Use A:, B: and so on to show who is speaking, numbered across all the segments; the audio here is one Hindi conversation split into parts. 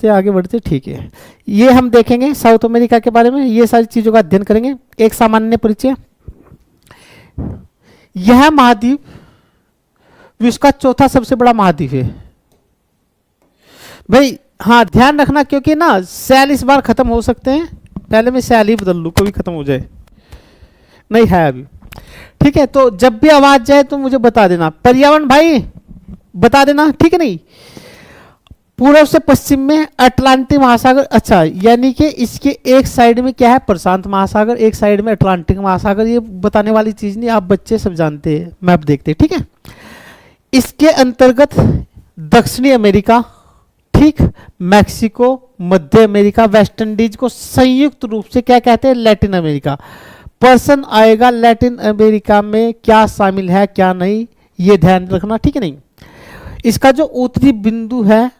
A: आगे बढ़ते, ठीक है। ये हम देखेंगे साउथ अमेरिका के बारे में, ये सारी चीज़ों का अध्ययन करेंगे। एक सामान्य परिचय, यह महाद्वीप विश्व का चौथा सबसे बड़ा महाद्वीप है भाई। हाँ ध्यान रखना, क्योंकि ना सेल इस बार खत्म हो सकते हैं, पहले मैं सेल ही बदल लूँ, कभी खत्म हो जाए, नहीं है अभी, ठीक है। तो जब भी आवाज जाए तो मुझे बता देना, पर्यावरण भाई बता देना, ठीक है। नहीं, पूर्व से पश्चिम में अटलांटिक महासागर, अच्छा यानी कि इसके एक साइड में क्या है, प्रशांत महासागर, एक साइड में अटलांटिक महासागर, ये बताने वाली चीज नहीं, आप बच्चे सब जानते हैं, मैप देखते हैं, ठीक है। इसके अंतर्गत दक्षिणी अमेरिका, ठीक, मैक्सिको, मध्य अमेरिका, वेस्ट इंडीज को संयुक्त रूप से क्या कहते हैं, लैटिन अमेरिका। पर्सन आएगा लैटिन अमेरिका में क्या शामिल है क्या नहीं, ये ध्यान रखना, ठीक है। नहीं, इसका जो उत्तरी बिंदु है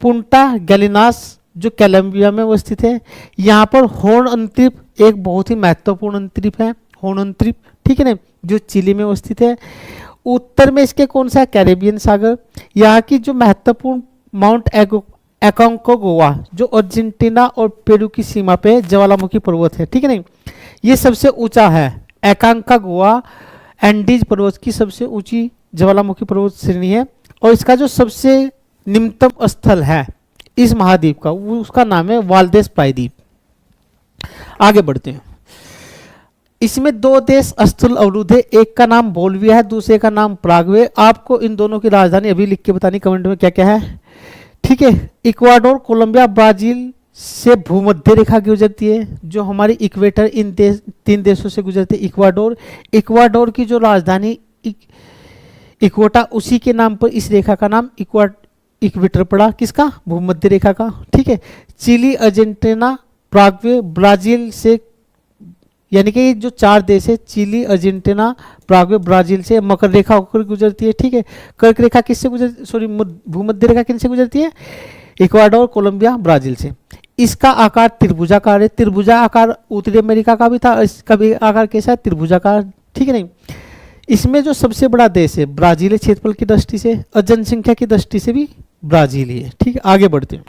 A: पुंटा गैलिनास, जो कोलंबिया में वो स्थित है। यहाँ पर हॉर्न अंतरिप एक बहुत ही महत्वपूर्ण अंतरिप है, हॉर्न अंतरिप, ठीक है ना, जो चिली में वो स्थित है। उत्तर में इसके कौन सा है, कैरेबियन सागर। यहाँ की जो महत्वपूर्ण माउंट एकोंकागुआ, जो अर्जेंटीना और पेरू की सीमा पे ज्वालामुखी पर्वत है, ठीक है नहीं, ये सबसे ऊंचा है। एकोंकागुआ एंडीज पर्वत की सबसे ऊंची ज्वालामुखी पर्वत श्रेणी है। और इसका जो सबसे निम्नतम स्थल है इस महाद्वीप का, वो उसका नाम है वाल्देस प्रायद्वीप। आगे बढ़ते हैं। इसमें दो देश स्थल अवरुद्ध है, एक का नाम बोल्विया है, दूसरे का नाम प्रागवे। आपको इन दोनों की राजधानी अभी लिख के बतानी कमेंट में क्या क्या है, ठीक है। इक्वाडोर, कोलंबिया, ब्राजील से भूमध्य रेखा गुजरती है, जो हमारी इक्वेटर इन तीन देशों से गुजरती है। इक्वाडोर की जो राजधानी इक्वेटा, उसी के नाम पर इस रेखा का नाम इक्वेटर पड़ा, किसका, भूमध्य रेखा का, ठीक है। चिली, अर्जेंटीना, प्रागवे, ब्राजील से, यानी कि जो चार देश है, चिली, अर्जेंटीना, प्रागवे, ब्राजील से मकर रेखा होकर गुजरती है, ठीक है। कर्क रेखा किससे गुजरती, सॉरी भूमध्य रेखा किनसे गुजरती है, इक्वाडोर, कोलंबिया, ब्राजील से। इसका आकार त्रिभुजाकार है, त्रिभुजाकार उत्तरी अमेरिका का भी था, इसका भी आकार कैसा है, त्रिभुजाकार, ठीक है। नहीं, इसमें जो सबसे बड़ा देश है ब्राजील है, क्षेत्रफल की दृष्टि से और जनसंख्या की दृष्टि से भी ब्राजील ही है, ठीक है। आगे बढ़ते हैं,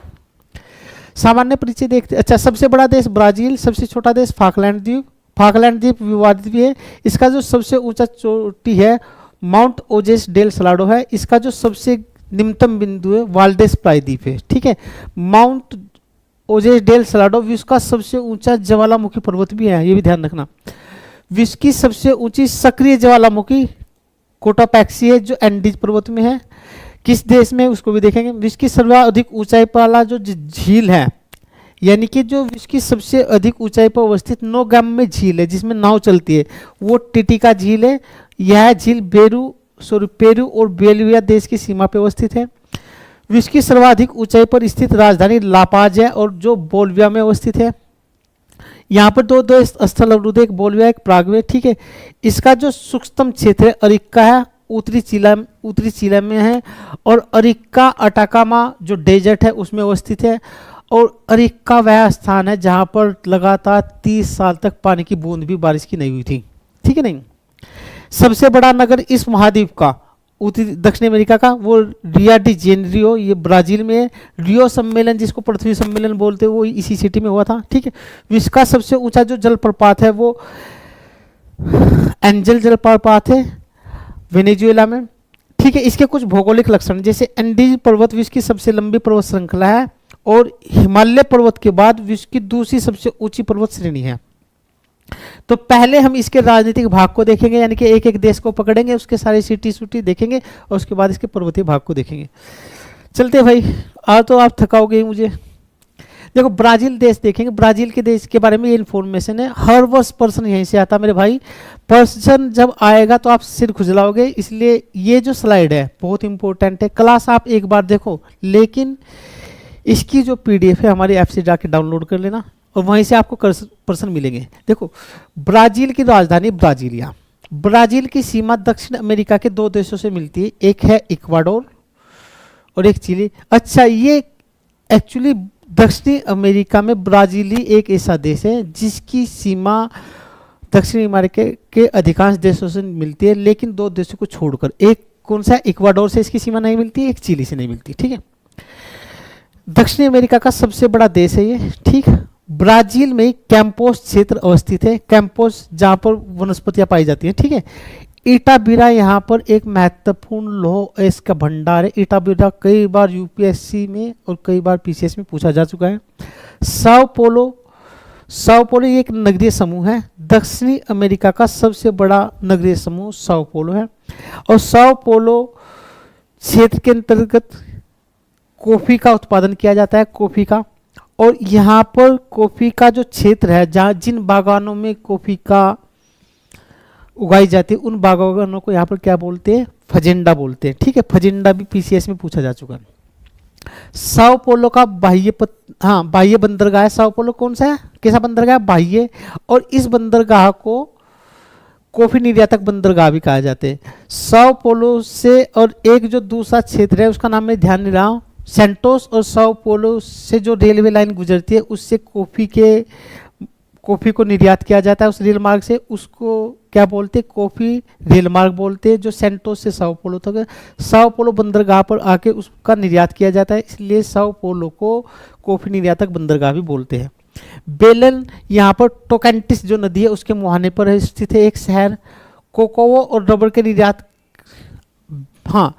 A: सामान्य परिचय देखते। अच्छा, सबसे बड़ा देश ब्राजील, सबसे छोटा देश फाकलैंड द्वीप। फाकलैंड द्वीप विवादित भी है। इसका जो सबसे ऊंचा चोटी है माउंट ओजेस डेल सलाडो है। इसका जो सबसे निम्नतम बिंदु है वाल्डेस प्रायद्वीप है, ठीक है। माउंट ओजेस डेल सलाडो विश्व का सबसे ऊंचा ज्वालामुखी पर्वत भी है, ये भी ध्यान रखना। विश्व की सबसे ऊंची सक्रिय ज्वालामुखी कोटापैक्सी है, जो एंडीज पर्वत में है। किस देश में, उसको भी देखेंगे। विश्व की सर्वाधिक ऊंचाई वाला जो झील है, यानी कि जो विश्व की सबसे अधिक ऊंचाई पर अवस्थित नौगाम में झील है जिसमें नाव चलती है, वो टिटिका झील है। यह झील पेरू और बोलिविया देश की सीमा पर अवस्थित है। विश्व की सर्वाधिक ऊंचाई पर स्थित राजधानी लापाज है, और जो बोलिविया में अवस्थित है। यहाँ पर दो स्थल अवरुद्ध, एक बोलिविया, एक प्रागवे, ठीक है। इसका जो सूक्ष्मतम क्षेत्र है अरिक्का है, उत्तरी चिली में है। और अरिक्का अटाकामा जो डेजर्ट है उसमें अवस्थित है। और अरिक्का वह स्थान है जहाँ पर लगातार 30 साल तक पानी की बूंद भी बारिश की नहीं हुई थी, ठीक है। नहीं, सबसे बड़ा नगर इस महाद्वीप का उत्तरी दक्षिण अमेरिका का, वो रियो डी जेनेरियो, ये ब्राजील में है। रियो सम्मेलन, जिसको पृथ्वी सम्मेलन बोलते हैं, वो इसी सिटी में हुआ था, ठीक है। विश्व का सबसे ऊंचा जो जलप्रपात है वो एंजल जलप्रपात है वेनेजुएला में, ठीक है। इसके कुछ भौगोलिक लक्षण, जैसे एंडीज पर्वत विश्व की सबसे लंबी पर्वत श्रृंखला है, और हिमालय पर्वत के बाद विश्व की दूसरी सबसे ऊंची पर्वत श्रेणी है। तो पहले हम इसके राजनीतिक भाग को देखेंगे, यानी कि एक एक देश को पकड़ेंगे, उसके सारे सिटी देखेंगे, और उसके बाद इसके पर्वतीय भाग को देखेंगे। चलते भाई, आज तो आप थकाओगे मुझे। देखो, ब्राजील देश देखेंगे। ब्राजील के देश के बारे में ये इन्फॉर्मेशन है, हर वर्ष पर्सन यहीं से आता मेरे भाई। पर्सन जब आएगा तो आप सिर खुजलाओगे, इसलिए ये जो स्लाइड है बहुत इंपॉर्टेंट है। क्लास आप एक बार देखो, लेकिन इसकी जो PDF है हमारी ऐप से जाके डाउनलोड कर लेना, और वहीं से आपको पर्सन मिलेंगे। देखो, ब्राजील की राजधानी ब्राजीलिया। ब्राजील की सीमा दक्षिण अमेरिका के दो देशों से मिलती है, एक है इक्वाडोर और एक चिली। अच्छा, ये एक्चुअली दक्षिणी अमेरिका में ब्राजीली एक ऐसा देश है जिसकी सीमा दक्षिणी अमेरिका के अधिकांश देशों से मिलती है, लेकिन दो देशों को छोड़कर। एक कौन सा है, इक्वाडोर से इसकी सीमा नहीं मिलती, एक चिली से नहीं मिलती, ठीक है। दक्षिणी अमेरिका का सबसे बड़ा देश है ये, ठीक। ब्राजील में कैंपोस क्षेत्र अवस्थित है, कैंपोस जहाँ पर वनस्पतियां पाई जाती हैं, ठीक है। इटाबीरा यहाँ पर एक महत्वपूर्ण लौह अयस्क का भंडार है। इटाबीरा कई बार यूपीएससी में और कई बार पीसीएस में पूछा जा चुका है। साओ पोलो, साओ पोलो एक नगरीय समूह है। दक्षिणी अमेरिका का सबसे बड़ा नगरीय समूह साओ पोलो है। और साओ पोलो क्षेत्र के अंतर्गत कॉफ़ी का उत्पादन किया जाता है, कॉफ़ी का। और यहाँ पर कॉफ़ी का जो क्षेत्र है, जहाँ जिन बागानों में कॉफ़ी का उगाई जाती है, उन बागानों को यहाँ पर क्या बोलते हैं, फजेंडा बोलते हैं, ठीक है। फजेंडा भी पीसीएस में पूछा जा चुका है। साओ पोलो का बाह्य बंदरगाह है। साओ पोलो कौन सा है, कैसा बंदरगाह, बाह्य। और इस बंदरगाह को कॉफी निर्यातक बंदरगाह भी कहा जाते हैं। साओ पोलो से और एक जो दूसरा क्षेत्र है उसका नाम मैं ध्यान नहीं रहा हूँ, सेंटोस। और साओ पोलो से जो रेलवे लाइन गुजरती है उससे कॉफ़ी को निर्यात किया जाता है उस रेल मार्ग से, उसको क्या बोलते हैं, कॉफ़ी रेल मार्ग बोलते हैं, जो सेंटोस से साओ पोलो तक। साओ पोलो बंदरगाह पर आके उसका निर्यात किया जाता है, इसलिए साओ पोलो को कॉफ़ी निर्यातक बंदरगाह भी बोलते हैं। बेलन यहाँ पर टोकेंटिस जो नदी है उसके मुहाने पर स्थित है एक शहर। कोकोवो और रबर के निर्यात, हाँ,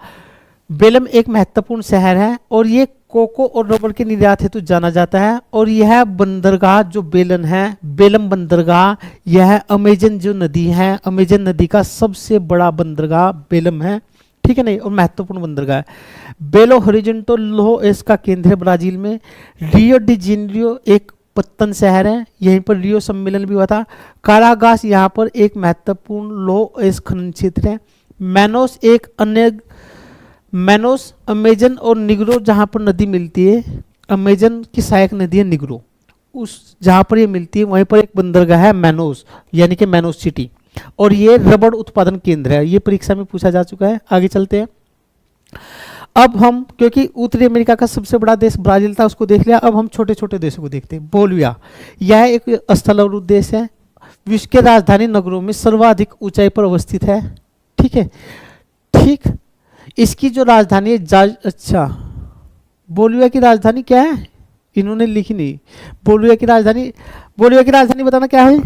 A: बेलम एक महत्वपूर्ण शहर है और ये कोको और रबर के निर्यात हेतु जाना जाता है। और यह बंदरगाह जो बेलन है, बेलम बंदरगाह, यह अमेजन जो नदी है, अमेजन नदी का सबसे बड़ा बंदरगाह बेलम है, ठीक है नहीं, और महत्वपूर्ण बंदरगाह है। बेलो होरिजेंटो लौह अयस्क का केंद्र है ब्राजील में। रियो डी जेनेरियो एक पत्तन शहर है, यहीं पर रियो सम्मेलन भी हुआ था। कारागास यहाँ पर एक महत्वपूर्ण लौह अयस्क खनन क्षेत्र है। मैनोस एक अन्य, मैनोस अमेजन और निग्रो जहाँ पर नदी मिलती है, अमेजन की सहायक नदी है निग्रो, उस जहाँ पर ये मिलती है वहीं पर एक बंदरगाह है मैनोस, यानी कि मैनोस सिटी। और ये रबड़ उत्पादन केंद्र है, ये परीक्षा में पूछा जा चुका है। आगे चलते हैं। अब हम, क्योंकि उत्तरी अमेरिका का सबसे बड़ा देश ब्राजील था उसको देख लिया, अब हम छोटे छोटे देशों को देखते हैं। बोलिविया, यह एक स्थलावृत देश है, विश्व के राजधानी नगरों में सर्वाधिक ऊंचाई पर अवस्थित है, ठीक है, ठीक। इसकी जो राजधानी है अच्छा, बोलिविया की राजधानी क्या है, इन्होंने लिखी नहीं। बोलिविया की राजधानी बताना क्या है।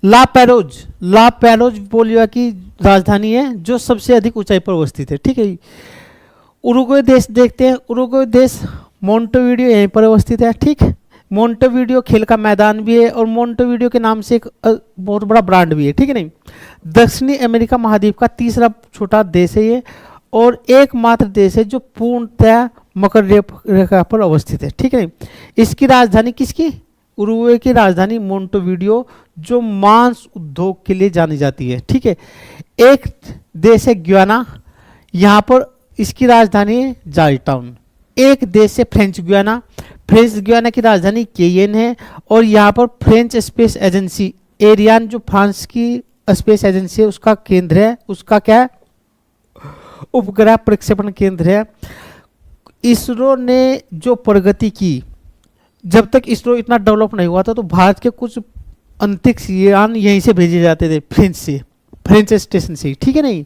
A: ला पैरोज बोलिविया की राजधानी है जो सबसे अधिक ऊंचाई पर अवस्थित है, ठीक है। उरुग्वे देश देखते हैं। उरुग्वे देश मोंटेवीडियो यहीं पर अवस्थित है, ठीक। मोंटेवीडियो खेल का मैदान भी है और मोंटेवीडियो के नाम से एक बहुत बड़ा ब्रांड भी है, ठीक है नहीं। दक्षिणी अमेरिका महाद्वीप का तीसरा छोटा देश है ये, और एकमात्र देश है जो पूर्णतः मकर रेखा पर अवस्थित है, ठीक है नहीं। इसकी राजधानी किसकी, उरुग्वे की राजधानी मोंटेवीडियो, जो मांस उद्योग के लिए जानी जाती है, ठीक है। एक देश है गुयाना, यहाँ पर इसकी राजधानी है जॉर्ज टाउन। एक देश है फ्रेंच गुयाना, फ्रेंच गुयाना की राजधानी केयन है, और यहाँ पर फ्रेंच स्पेस एजेंसी एरियान जो फ्रांस की स्पेस एजेंसी है उसका केंद्र है, उसका क्या है, उपग्रह प्रक्षेपण केंद्र है। इसरो ने जो प्रगति की, जब तक इसरो इतना डेवलप नहीं हुआ था तो भारत के कुछ अंतरिक्ष यान यहीं से भेजे जाते थे, फ्रेंच स्टेशन से, ठीक है नहीं,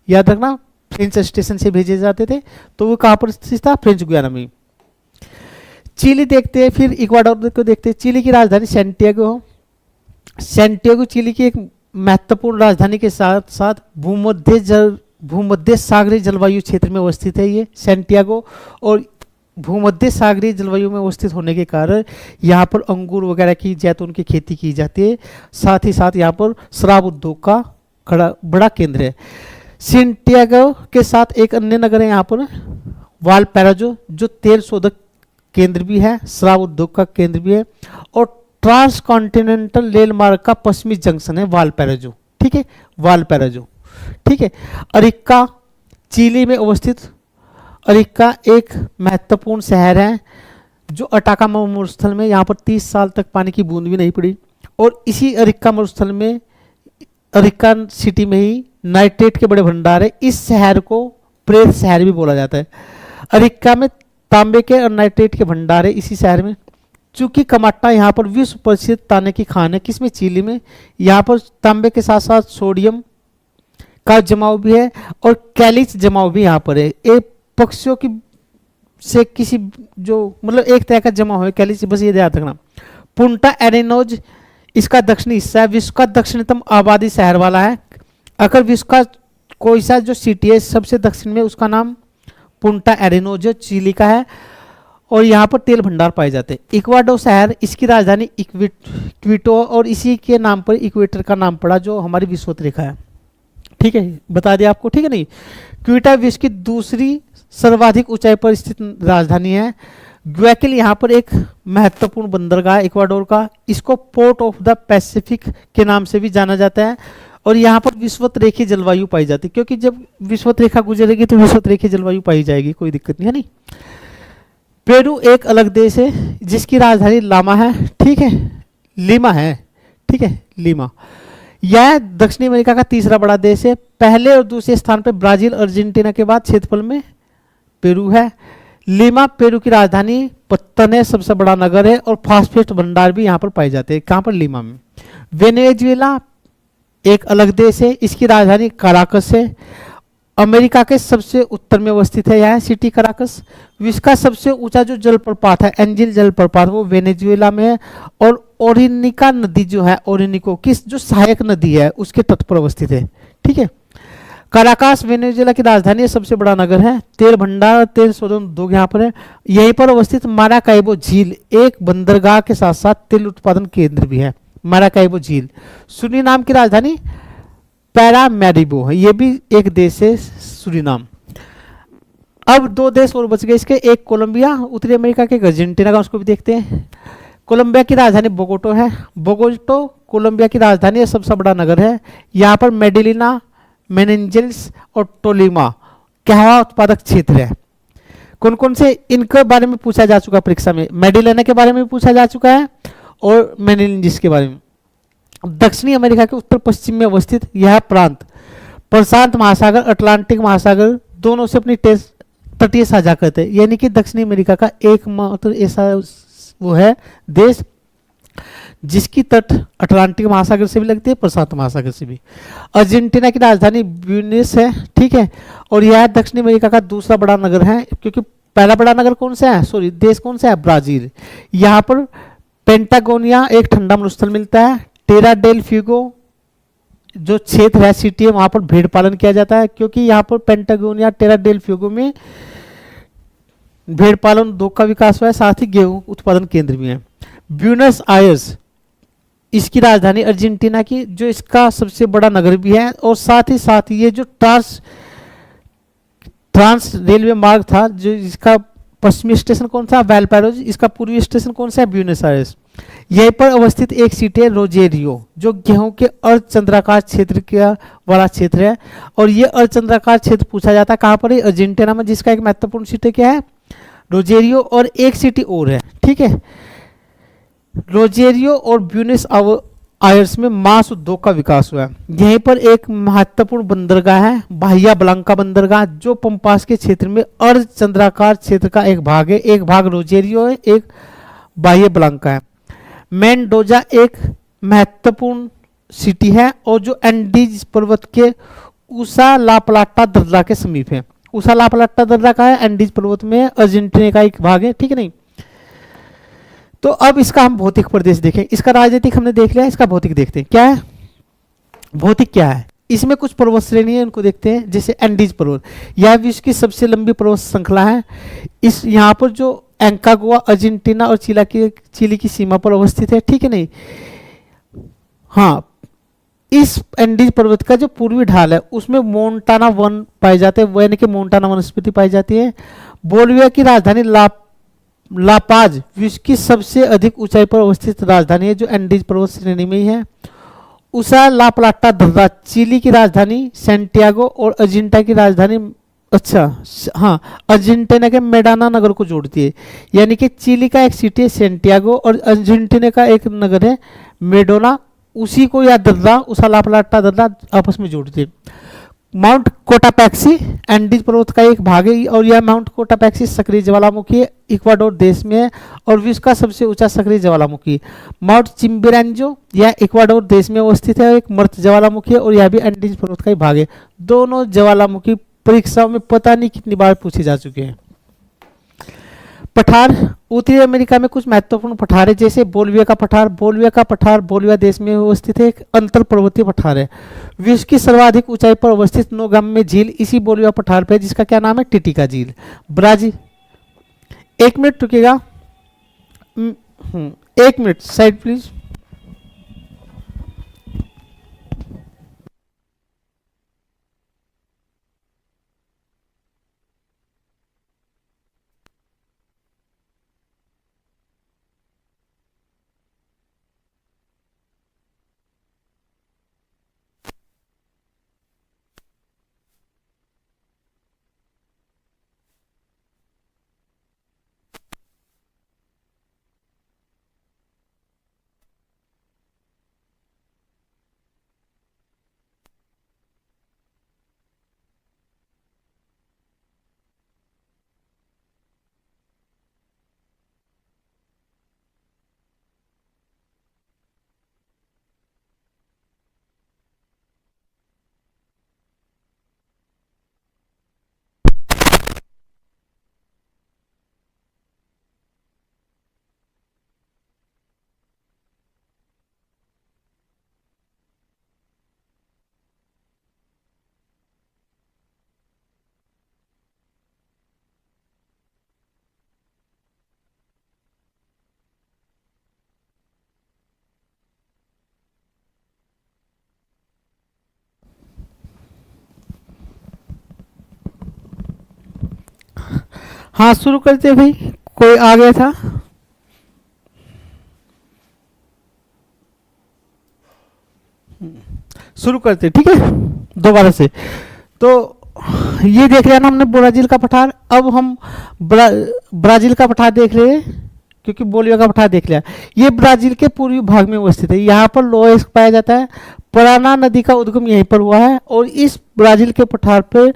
A: याद रखना, फ्रेंच स्टेशन से भेजे जाते थे। तो वो कहाँ पर स्थित था, फ्रेंच गुयाना में। चिली देखते हैं, फिर इक्वाडोर को देखते हैं। चिली की राजधानी सैंटियागो, सैंटियागो चिली की एक महत्वपूर्ण राजधानी के साथ साथ भूमध्य सागरीय जलवायु क्षेत्र में अवस्थित है ये सैंटियागो। और भूमध्य सागरीय जलवायु में अवस्थित होने के कारण यहाँ पर अंगूर वगैरह की, जैतून की खेती की जाती है। साथ ही साथ यहाँ पर शराब उद्योग का बड़ा केंद्र है। सैंटियागो के साथ एक अन्य नगर है यहाँ पर वालपैराइजो, जो तेल शोधक केंद्र भी है, शराब उद्योग का केंद्र भी है, और ट्रांस कॉन्टिनेंटल रेल मार्ग का पश्चिमी जंक्शन है वालपैराइजो, ठीक है, वालपैराइजो, ठीक है। अरिक्का चिली में अवस्थित, अरिक्का एक महत्वपूर्ण शहर है जो अटाका मरुस्थल में, यहाँ पर 30 साल तक पानी की बूंद भी नहीं पड़ी। और इसी अरिक्का मरुस्थल में, अरिक्का सिटी में ही नाइट्रेट के बड़े भंडार है। इस शहर को प्रेत शहर भी बोला जाता है। अरिक्का में तांबे के और नाइट्रेट के भंडार है इसी शहर में। चूंकि कमाट्टा यहाँ पर विश्व प्रसिद्ध तांबे की खान है, किसमें, चिली में। यहाँ पर तांबे के साथ साथ सोडियम का जमाव भी है और कैलिच जमाव भी यहाँ पर है। एक पक्षियों की से किसी जो मतलब एक तरह का जमाव है कैलिच, बस ये याद रखना। पुंटा एरेनोज इसका दक्षिणी हिस्सा है, विश्व का दक्षिणतम आबादी शहर वाला है। अगर विश्व का कोई सा जो सिटी है सबसे दक्षिण में, उसका नाम पुंटा एरेनोज जो चिली का है, और यहाँ पर तेल भंडार पाए जाते हैं। इक्वाडोर शहर, इसकी राजधानी क्विटो, और इसी के नाम पर इक्वेटर का नाम पड़ा जो हमारी विषुवत रेखा है। ठीक है, बता दिया आपको, ठीक है नहीं। क्विटा विश्व की दूसरी सर्वाधिक ऊंचाई पर स्थित राजधानी है। ग्वायाकिल यहाँ पर एक महत्वपूर्ण बंदरगाह है इक्वाडोर का, इसको पोर्ट ऑफ द पैसिफिक के नाम से भी जाना जाता है। और यहाँ पर विषुवत रेखी जलवायु पाई जाती है, क्योंकि जब विषुवत रेखा गुजरेगी तो विषुवत रेखी जलवायु पाई जाएगी, कोई दिक्कत नहीं है। नहीं, पेरू एक अलग देश है जिसकी राजधानी लामा है, ठीक है, लीमा है, ठीक है, लीमा। यह दक्षिणी अमेरिका का तीसरा बड़ा देश है। पहले और दूसरे स्थान पर ब्राजील अर्जेंटीना के बाद क्षेत्रफल में पेरू है। लीमा पेरू की राजधानी पत्तन है, सबसे बड़ा नगर है, और फास्फेट भंडार भी यहाँ पर पाए जाते हैं। कहाँ पर? लीमा में। वेनेजुएला एक अलग देश है, इसकी राजधानी काराकस है, अमेरिका के सबसे उत्तर में अवस्थित है यह सिटी काराकस। विश्व का सबसे ऊंचा जो जलप्रपात है एंजिल जलप्रपात, वो वेनेजुएला में है, और ओरिनिका नदी जो है, ओरिनिको किस जो सहायक नदी है उसके तट पर अवस्थित है, ठीक है। काराकास वेनेजुएला की राजधानी है, सबसे बड़ा नगर है। तेल भंडार, तेल शोधन उद्योग यहाँ पर है। यहीं पर अवस्थित माराकाइबो झील एक बंदरगाह के साथ साथ तेल उत्पादन केंद्र भी है, माराकाइबो झील। सूरीनाम की राजधानी पैरामैरिबो है, ये भी एक देश है सूरीनाम। अब दो देश और बच गए इसके, एक कोलंबिया उत्तरी अमेरिका के, अर्जेंटीना का, उसको भी देखते हैं। कोलंबिया की राजधानी बोगोटो है। बोगोटो कोलंबिया की राजधानी है, सबसे बड़ा नगर है। यहाँ पर मेडिलिना, मेनेंजेल्स और टोलिमा कहवा उत्पादक क्षेत्र है। कौन कौन से इनके बारे में पूछा जा चुका परीक्षा में? मेडिलिना के बारे में पूछा जा चुका है और मेनेंजेल्स के बारे में। दक्षिणी अमेरिका के उत्तर पश्चिम में अवस्थित यह प्रांत प्रशांत महासागर, अटलांटिक महासागर दोनों से अपनी तटीय साझा करते हैं, यानी कि दक्षिणी अमेरिका का एकमात्र ऐसा वो है देश जिसकी तट अटलांटिक महासागर से भी लगती है, प्रशांत महासागर से भी। अर्जेंटीना की राजधानी ब्यूनस है, ठीक है, और यह दक्षिण अमेरिका का दूसरा बड़ा नगर है, क्योंकि पहला बड़ा नगर कौन सा है, सॉरी देश कौन सा है, ब्राजील। यहाँ पर पेंटागोनिया एक ठंडा मरुस्थल मिलता है। टेरा डेल फ्यूगो जो क्षेत्र है सिटी है, वहां पर भेड़ पालन किया जाता है, क्योंकि यहाँ पर पेंटागोनिया टेरा डेल फ्यूगो में भेड़ पालन उद्योग का विकास हुआ है, साथ ही गेहूं उत्पादन केंद्र भी है। ब्यूनस आयर्स इसकी राजधानी अर्जेंटीना की, जो इसका सबसे बड़ा नगर भी है, और साथ ही ये जो ट्रांस रेलवे मार्ग था, जो इसका पश्चिमी स्टेशन कौन सा, वेलपैरोज, इसका पूर्वी स्टेशन कौन सा है, ब्यूनस आयर्स। यहीं पर अवस्थित एक सिटी है रोजेरियो, जो गेहूं के अर्धचंद्राकार क्षेत्र का बड़ा क्षेत्र है, और ये अर्धचंद्राकार क्षेत्र पूछा जाता है कहाँ पर है, अर्जेंटीना में, जिसका एक महत्वपूर्ण सिटी क्या है, रोजेरियो। और एक सिटी और है, ठीक है, रोजेरियो और ब्यूनस आयर्स में मांस उद्योग का विकास हुआ है। यहीं पर एक महत्वपूर्ण बंदरगाह है, बाहिया ब्लांका बंदरगाह, जो पंपास के क्षेत्र में अर्धचंद्राकार क्षेत्र का एक भाग है। एक भाग रोजेरियो है, एक बाहिया ब्लांका है। मेंडोजा एक महत्वपूर्ण सिटी है, और जो एंडीज पर्वत के उसा ला प्लाटा दर्रा के समीप है। उसा ला प्लाटा दर्रा का है, एंडीज पर्वत में, अर्जेंटीना का एक भाग है, ठीक है नहीं। तो अब इसका हम भौतिक प्रदेश देखें। इसका राजनीतिक हमने देख लिया, इसका भौतिक देखते हैं क्या है, भौतिक क्या है। इसमें कुछ पर्वत श्रेणी है, उनको देखते हैं। जैसे एंडीज पर्वत, यह विश्व की सबसे लंबी पर्वत श्रृंखला है। इस यहाँ पर जो एंकागुआ अर्जेंटीना और चिली की सीमा पर अवस्थित है, ठीक है नहीं। हाँ, इस एंडीज पर्वत का जो पूर्वी ढाल है उसमें मोन्टाना वन पाए जाते हैं, यानी कि मोन्टाना वनस्पति पाई जाती है। बोलिविया की राजधानी लापाज विश्व की सबसे अधिक ऊंचाई पर अवस्थित राजधानी है, जो एंडीज पर्वत श्रेणी में ही है। उसा ला प्लाटा दर्रा चिली की राजधानी सैंटियागो और अर्जेंटीना की राजधानी, अच्छा हाँ, अर्जेंटीना के मेडाना नगर को जोड़ती है, यानी कि चिली का एक सिटी है सैंटियागो और अर्जेंटीना का एक नगर है मेडोना, उसी को या दर्रा उसा ला प्लाटा दर्रा आपस में जोड़ती है। माउंट कोटापैक्सी एंडीज पर्वत का एक भाग है और यह माउंट कोटापैक्सी सक्रिय ज्वालामुखी इक्वाडोर देश में है और विश्व का सबसे ऊंचा सक्रिय ज्वालामुखी। माउंट चिम्बिरांजो यह इक्वाडोर देश में अवस्थित है, एक मृत ज्वालामुखी है और यह भी एंडीज पर्वत का ही भाग है। दोनों ज्वालामुखी परीक्षाओं में पता नहीं कितनी बार पूछे जा चुके हैं। पठार, उत्तरी अमेरिका में कुछ महत्वपूर्ण पठार है जैसे बोलिविया का पठार। बोलिविया का पठार बोलिविया देश में अवस्थित है, एक अंतर पर्वतीय पठार है। विश्व की सर्वाधिक ऊंचाई पर अवस्थित नोगाम्बे झील इसी बोलिविया पठार पे है, जिसका क्या नाम है, टिटिका झील। ब्राजील, 1 मिनट रुकेगा, 1 मिनट साइड प्लीज। हाँ शुरू करते भाई, कोई आ गया था। शुरू करते, ठीक है, दोबारा से। तो ये देख रहे हैं ना हमने ब्राजील का पठार। अब हम ब्राजील का पठार देख रहे हैं क्योंकि बोलिविया का पठार देख लिया। ये ब्राजील के पूर्वी भाग में अवस्थित है, यहाँ पर लोहा पाया जाता है। पराना नदी का उद्गम यहीं पर हुआ है और इस ब्राजील के पठार पर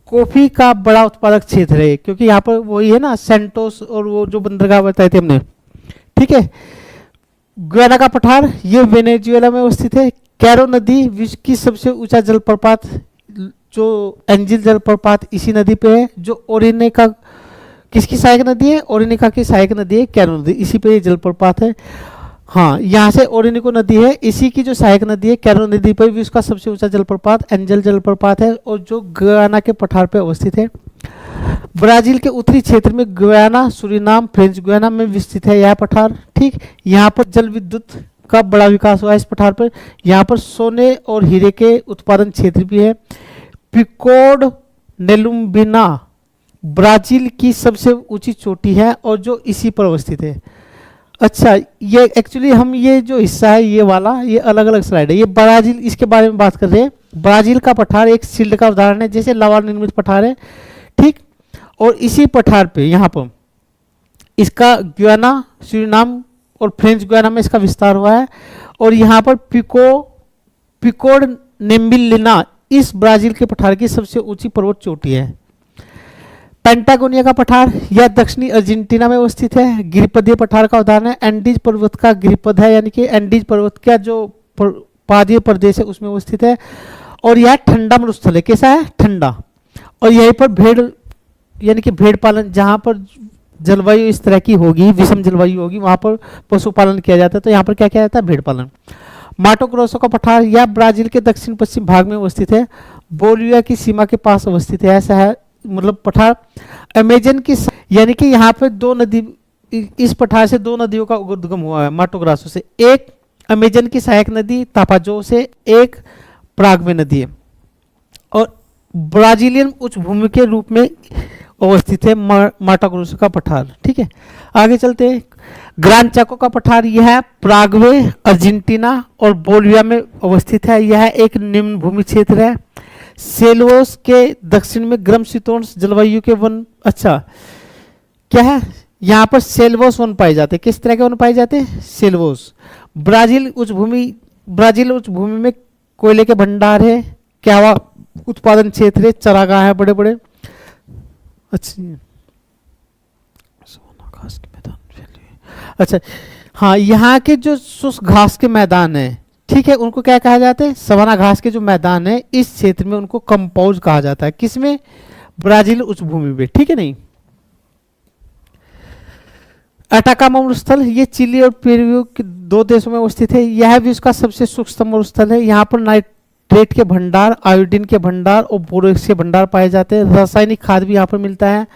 A: कॉफी का बड़ा उत्पादक क्षेत्र है क्योंकि यहाँ पर वही है ना सेंटोस और वो जो बंदरगाह बताए थे हमने, ठीक है। गुयाना का पठार ये वेनेजुएला में अवस्थित है। कैरो नदी विश्व की सबसे ऊंचा जलप्रपात जो एंजिल जलप्रपात इसी नदी पे है, जो ओरिनेका किसकी सहायक नदी है, ओरिनेका की सहायक नदी है कैरो नदी, इसी पे ये जलप्रपात है। हाँ, यहाँ से ओरिनिको नदी है, इसी की जो सहायक नदी है कैरो नदी पर विश्व का सबसे ऊंचा जलप्रपात एंजल जलप्रपात है और जो गुयाना के पठार पर अवस्थित है। ब्राजील के उत्तरी क्षेत्र में गुयाना, सूरीनाम, फ्रेंच गुयाना में विस्तृत है यह पठार, ठीक। यहाँ पर जल विद्युत का बड़ा विकास हुआ है इस पठार पर। यहाँ पर सोने और हीरे के उत्पादन क्षेत्र भी है। पिकोड नेलुम्बिना ब्राजील की सबसे ऊंची चोटी है और जो इसी पर अवस्थित है। अच्छा, ये एक्चुअली हम ये जो हिस्सा है ये वाला, ये अलग अलग स्लाइड है। ये ब्राजील, इसके बारे में बात कर रहे हैं। ब्राजील का पठार एक शिल्ड का उदाहरण है, जैसे लवा निर्मित पठार है, ठीक। और इसी पठार पे यहाँ पर इसका गुयाना, सूरीनाम और फ्रेंच गुयाना में इसका विस्तार हुआ है। और यहाँ पर पिकोड नेम्बिलिना इस ब्राजील के पठार की सबसे ऊंची पर्वत चोटी है। पेंटागोनिया का पठार यह दक्षिणी अर्जेंटीना में अवस्थित है, गिरिपदीय पठार का उदाहरण है। एंडीज पर्वत का गिरिपद है, यानी कि एंडीज पर्वत का जो पादीय प्रदेश है उसमें अवस्थित है। और यह ठंडा मरुस्थल है, कैसा है, ठंडा। और यहीं पर भेड़ यानी कि भेड़ पालन, जहाँ पर जलवायु इस तरह की होगी, विषम जलवायु होगी, वहाँ पर पशुपालन किया जाता है। तो यहाँ पर क्या किया जाता है, भेड़ पालन। माटो ग्रोसो का पठार यह ब्राजील के दक्षिण पश्चिम भाग में अवस्थित है, बोलिविया की सीमा के पास अवस्थित है। ऐसा है मतलब पठार अमेजन की, यानी कि यहाँ पे दो नदी, इस पठार से दो नदियों का उद्गम हुआ है माटो ग्रोसो से। एक अमेजन की सहायक नदी तापाजो से, एक प्रागवे नदी है। और ब्राजीलियन उच्च भूमि के रूप में अवस्थित है माटो ग्रोसो का पठार, ठीक है। आगे चलते हैं। ग्रांड चाको का पठार यह प्रागवे, अर्जेंटीना और बोलिविया में अवस्थित है। यह एक निम्न भूमि क्षेत्र है। सेल्वोस के दक्षिण में गर्म शीतोष्ण जलवायु के वन, अच्छा क्या है, यहाँ पर सेल्वोस वन पाए जाते हैं। किस तरह के वन पाए जाते हैं, सेल्वोस। ब्राजील उच्च भूमि में कोयले के भंडार है, उत्पादन क्षेत्र है, चरागाह है बड़े बड़े। अच्छा घास के मैदान फैले हुए। अच्छा हाँ, यहाँ के जो शुष्क घास के मैदान है, ठीक है, उनको क्या कहा जाता है, सवाना घास के जो मैदान है इस क्षेत्र में उनको कंपाउंड कहा जाता है। किसमें? ब्राजील उच्च भूमि में, ठीक है नहीं। अटाकामा मरुस्थल ये चिली और पेरू के दो देशों में अवस्थित है। यह भी उसका सबसे सूक्ष्म मरुस्थल है। यहाँ पर नाइट्रेट के भंडार, आयोडीन के भंडार और बोरेक्स के भंडार पाए जाते हैं। रासायनिक खाद भी यहाँ पर मिलता है।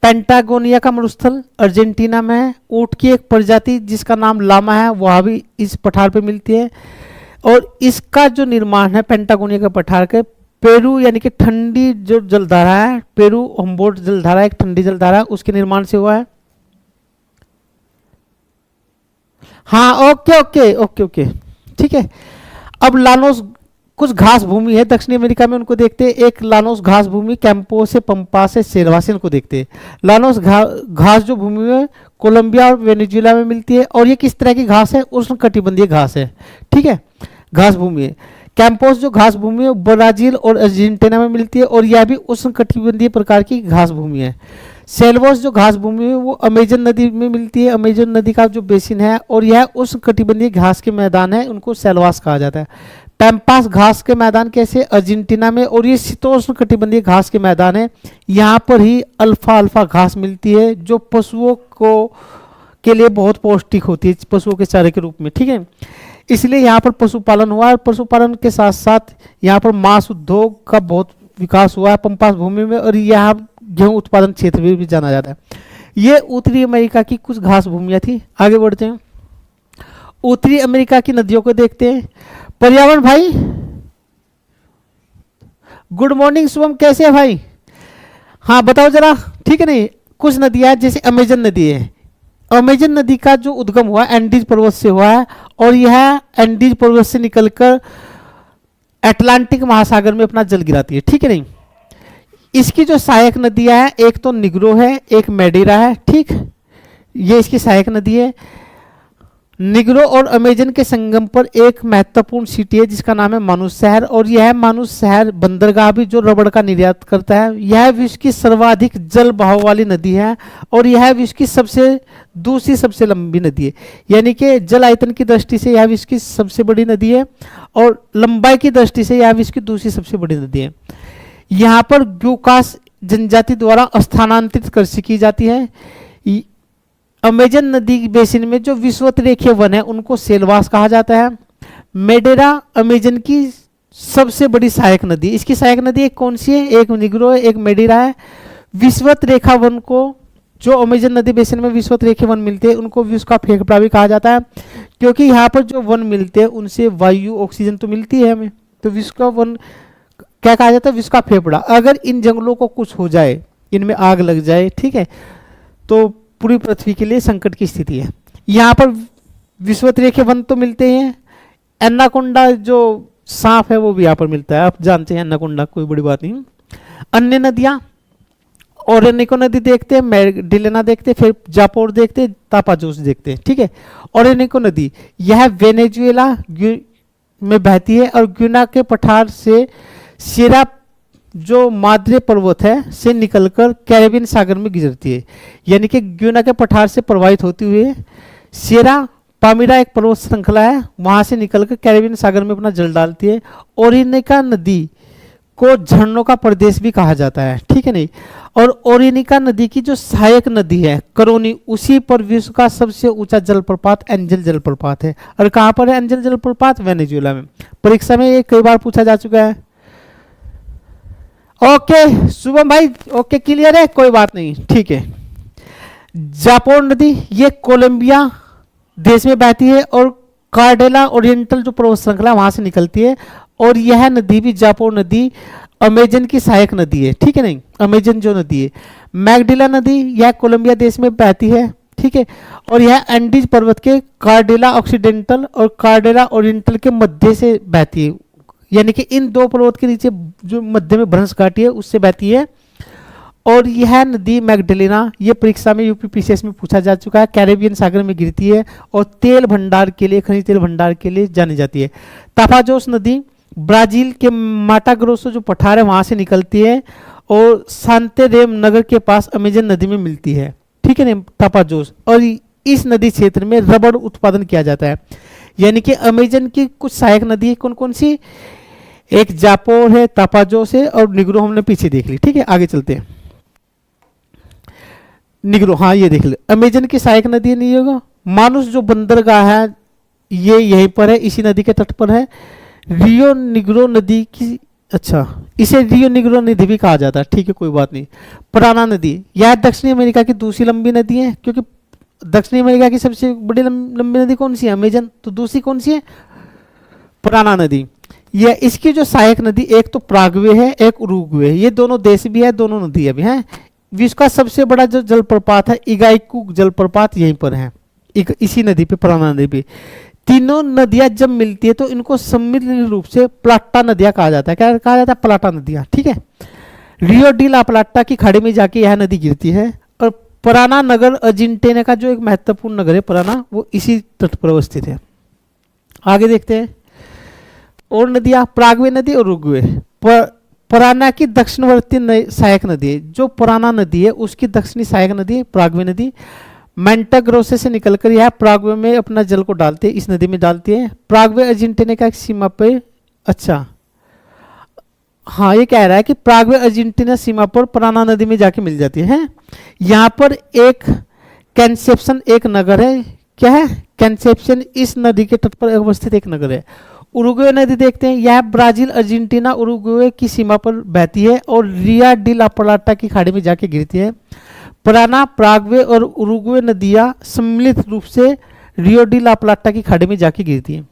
A: पेंटागोनिया का मरुस्थल अर्जेंटीना में है। ऊँट की एक प्रजाति जिसका नाम लामा है वह भी इस पठार पे मिलती है। और इसका जो निर्माण है पेंटागोनिया के पठार के, पेरू यानी कि ठंडी जो जलधारा है, पेरू हम्बोल्ट जलधारा एक ठंडी जलधारा, उसके निर्माण से हुआ है। हाँ ओके ओके ओके ओके ठीक है। अब लानोस कुछ घास भूमि है दक्षिणी अमेरिका में, उनको देखते हैं। एक लानोस घास भूमि कैंपो से पंपा से सेरवासिन को देखते हैं। लानोस घास जो भूमि है कोलंबिया और वेनेजुएला में मिलती है। और ये किस तरह की घास है? उष्णकटिबंधीय घास है, ठीक है, घास भूमि है। कैंपोस जो घास भूमि है ब्राजील और अर्जेंटीना में मिलती है और यह भी उष्णकटिबंधीय प्रकार की घास भूमि है। सेल्वोस जो घास भूमि है वो अमेजन नदी में मिलती है। अमेजन नदी का जो बेसिन है और यह उष्णकटिबंधीय घास के मैदान है, उनको सेल्वास कहा जाता है। पैम्पास घास के मैदान कैसे? अर्जेंटीना में। और ये शीतोष्ण कटिबंधीय घास के मैदान है। यहाँ पर ही अल्फा अल्फा घास मिलती है जो पशुओं को के लिए बहुत पौष्टिक होती है, पशुओं के चारे के रूप में, ठीक है। इसलिए यहाँ पर पशुपालन हुआ और पशुपालन के साथ साथ यहाँ पर मांस उद्योग का बहुत विकास हुआ है पंपास भूमि में। और यहाँ गेहूं उत्पादन क्षेत्र में भी जाना जाता है। ये उत्तरी अमेरिका की कुछ घास भूमियाँ थी। आगे बढ़ते हैं, उत्तरी अमेरिका की नदियों को देखते हैं। पर्यावरण भाई, गुड मॉर्निंग शुभम, कैसे है भाई? हाँ बताओ जरा, ठीक है नहीं। कुछ नदियाँ जैसे अमेजन नदी है, अमेजन नदी का जो उद्गम हुआ एंडीज पर्वत से हुआ है और यह एंडीज पर्वत से निकलकर अटलांटिक महासागर में अपना जल गिराती है, ठीक है नहीं। इसकी जो सहायक नदियां हैं, एक तो निग्रो है, एक मेडिरा है, ठीक, ये इसकी सहायक नदी है। निग्रो और अमेजन के संगम पर एक महत्वपूर्ण सिटी है जिसका नाम है मानुस शहर। और यह मानुस शहर बंदरगाह भी जो रबड़ का निर्यात करता है। यह विश्व की सर्वाधिक जल बहाव वाली नदी है और यह विश्व की दूसरी सबसे लंबी नदी है। यानी कि जल आयतन की दृष्टि से यह विश्व की सबसे बड़ी नदी है और लंबाई की दृष्टि से यह विश्व की दूसरी सबसे बड़ी नदी है। यहाँ पर ग्यूकास जनजाति द्वारा स्थानांतरित कृषि की जाती है। अमेजन नदी बेसिन में जो विषुवत रेखीय वन है उनको सेलवास कहा जाता है। मेडेरा अमेजन की सबसे बड़ी सहायक नदी, इसकी सहायक नदी एक कौन सी है? एक निग्रो है, एक मेडेरा है। विषुवत रेखा वन को जो अमेजन नदी बेसिन में विषुवत रेखीय वन मिलते हैं उनको विश्व का फेफड़ा भी कहा जाता है, क्योंकि यहाँ पर जो वन मिलते हैं उनसे वायु ऑक्सीजन तो मिलती है हमें, तो विश्व का वन क्या कहा जाता है? विश्व का फेफड़ा। अगर इन जंगलों को कुछ हो जाए, इनमें आग लग जाए, ठीक है, तो पूरी पृथ्वी के लिए संकट की स्थिति है। यहाँ पर विषुवत रेखीय वन तो मिलते हैं। एनाकोंडा जो सांप है वो भी यहाँ पर मिलता है, आप जानते हैं एनाकोंडा, कोई बड़ी बात नहीं। अन्य नदियाँ, ओरेनिको नदी देखते हैं, मैगडिलेना देखते हैं, फिर जापोर देखते हैं, तापाजोस देखते हैं, ठीक है। ओरेनिको नदी यह वेनेजुएला में बहती है और ग्यूना के पठार से सियरा जो माद्रे पर्वत है से निकलकर कैरेबियन सागर में गुजरती है। यानी कि ग्यूना के पठार से प्रवाहित होती हुई सियरा पामिरा एक पर्वत श्रृंखला है, वहां से निकलकर कैरेबियन सागर में अपना जल डालती है। ओरिनिका नदी को झरनों का प्रदेश भी कहा जाता है, ठीक है नहीं। और ओरिनिका नदी की जो सहायक नदी है करोनी, उसी पर विश्व का सबसे ऊंचा जलप्रपात एंजल जलप्रपात है। और कहाँ पर है एंजल जलप्रपात? वेनेजुएला में। परीक्षा में ये कई बार पूछा जा चुका है। ओके शुभम भाई, ओके क्लियर है, कोई बात नहीं, ठीक है। जापोर नदी ये कोलंबिया देश में बहती है और कार्डेला ओरिएंटल जो पर्वत श्रृंखला वहां से निकलती है। और यह नदी भी जापोर नदी अमेजन की सहायक नदी है, ठीक है नहीं, अमेजन जो नदी है। मैगडिला नदी यह कोलंबिया देश में बहती है, ठीक है। और यह एंडीज पर्वत के कार्डेला ऑक्सीडेंटल और कार्डेला ओरिएंटल के मध्य से बहती है। यानी कि इन दो पर्वत के नीचे जो मध्य में भ्रंश घाटी है उससे बहती है। और यह नदी मैगडलेना ये परीक्षा में यूपीपीसीएस में पूछा जा चुका है, कैरेबियन सागर में गिरती है और तेल भंडार के लिए, खनिज तेल भंडार के लिए जानी जाती है। तापाजोस नदी ब्राजील के माटा ग्रोसो जो पठार है वहां से निकलती है और सांतेरेम नगर के पास अमेजन नदी में मिलती है, ठीक है ना, तापाजोस। और इस नदी क्षेत्र में रबड़ उत्पादन किया जाता है। यानी कि अमेजन की कुछ सहायक नदी कौन कौन सी, एक जापोर है, तापाजोस है और निग्रो हमने पीछे देख ली, ठीक है। आगे चलते हैं। निग्रो, हाँ ये देख ले, अमेजन की सहायक नदी नहीं होगा। मानुस जो बंदरगाह है ये यहीं पर है, इसी नदी के तट पर है। रियो निग्रो नदी की, अच्छा इसे रियो निग्रो नदी भी कहा जाता है, ठीक है कोई बात नहीं। पराना नदी, यह दक्षिणी अमेरिका की दूसरी लंबी नदी है, क्योंकि दक्षिणी अमेरिका की सबसे बड़ी लंबी नदी कौन सी है, अमेजन, तो दूसरी कौन सी है, पराना नदी। यह इसकी जो सहायक नदी एक तो प्रागवे है, एक उरुग्वे है, ये दोनों देश भी है, दोनों नदी भी है। विश्व का सबसे बड़ा जो जलप्रपात है इगाइकू जलप्रपात यहीं पर है, इसी नदी पे, पराना नदी पे। तीनों नदियां जब मिलती है तो इनको सम्मिलित रूप से प्लाटा नदियां कहा जाता है। क्या कहा जाता है, प्लाटा नदियां, ठीक है। रियो डी ला प्लाटा की खाड़ी में जाके यह नदी गिरती है। और पराना नगर अर्जेंटीना का जो एक महत्वपूर्ण नगर है पराना, वो इसी तट पर अवस्थित है। आगे देखते हैं और नदियां, प्रागवे नदी और उरुग्वे। पराना की दक्षिणवर्ती सहायक नदी है, जो पराना नदी है उसकी दक्षिणी सहायक नदी प्रागवे नदी। मैंटाग्रोसे से निकलकर यह प्रागवे में अपना जल को डालते हैं, इस नदी में डालती है। प्रागवे अर्जेंटीना का एक सीमा पे, अच्छा हाँ ये कह रहा है कि प्रागवे अर्जेंटीना सीमा पर पराना नदी में जाके मिल जाती है। यहाँ पर एक कैंसेप्शन एक नगर है, क्या है, कैंसेप्शन इस नदी के तट पर अवस्थित एक नगर है। उरुग्वे नदी देखते हैं, यह ब्राजील अर्जेंटीना उरुग्वे की सीमा पर बहती है और रिया डी ला प्लाटा की खाड़ी में जाके गिरती है। पराना, प्रागवे और उरुग्वे नदियां सम्मिलित रूप से रियो डी ला प्लाटा की खाड़ी में जाके गिरती हैं।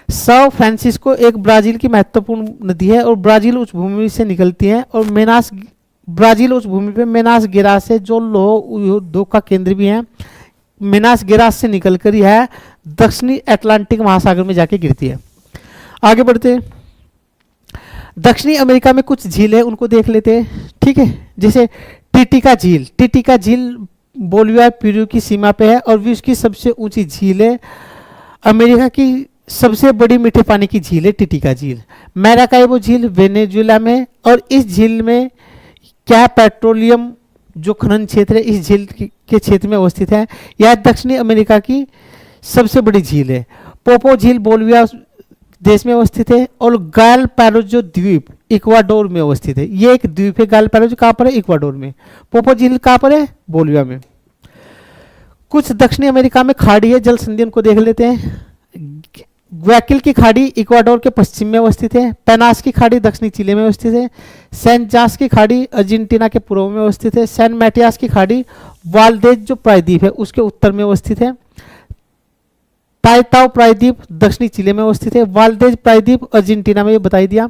A: सौ फ्रांसिस्को एक ब्राजील की महत्वपूर्ण नदी है और ब्राजील उच्च भूमि से निकलती है। और मेनास, ब्राजील उच्च भूमि पे मेनास गेरास है जो लौह उद्योग का केंद्र भी है। मेनास गेरास से निकलकर यह दक्षिणी अटलांटिक महासागर में जाके गिरती है। आगे बढ़ते हैं, दक्षिणी अमेरिका में कुछ झील है उनको देख लेते हैं, ठीक है। जैसे टिटिका झील, टिटिका झील बोलिविया पेरू की सीमा पे है और विश्व की सबसे ऊंची झील है। अमेरिका की सबसे बड़ी मीठे पानी की झील है टिटिका झील। मैराकाइबो झील वेनेजुएला में, और इस झील में क्या पेट्रोलियम जो खनन क्षेत्र है इस झील के क्षेत्र में अवस्थित है। यह दक्षिणी अमेरिका की सबसे बड़ी झील है। पोपो झील बोलिविया देश में अवस्थित है और गालपैरोजो द्वीप इक्वाडोर में अवस्थित है। ये एक द्वीप है, गालपैरोजो कहाँ पर है, इक्वाडोर में। पोपो झील कहाँ पर है, बोलिविया में। कुछ दक्षिणी अमेरिका में खाड़ी है, जल संधि उनको देख लेते हैं। ग्वाकिल की खाड़ी इक्वाडोर के पश्चिम में अवस्थित है। पेनास की खाड़ी दक्षिणी चिले में अवस्थित है। सैन जास की खाड़ी अर्जेंटीना के पूर्व में अवस्थित है। सैन मैटियास की खाड़ी वाल्देज जो प्रायद्वीप है उसके उत्तर में अवस्थित है। ताइताओ प्रायद्वीप दक्षिणी चिले में अवस्थित है। वाल्देज प्रायद्वीप अर्जेंटीना में, ये बताई दिया।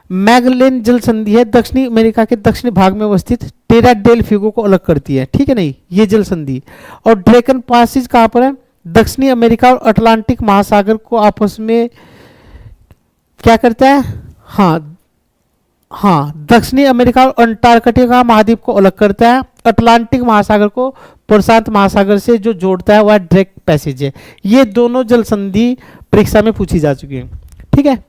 A: मैगलेन जल संधि है दक्षिणी अमेरिका के दक्षिणी भाग में अवस्थित, टेरा डेल फिगो को अलग करती है, ठीक है नहीं, ये जल संधि। और ड्रेकन पासिस कहाँ पर है, दक्षिणी अमेरिका और अटलांटिक महासागर को आपस में क्या करता है, हाँ दक्षिणी अमेरिका और अंटार्कटिका महाद्वीप को अलग करता है। अटलांटिक महासागर को प्रशांत महासागर से जो जोड़ता है वह ड्रेक पैसेज है। ये दोनों जल संधि परीक्षा में पूछी जा चुकी है, ठीक है।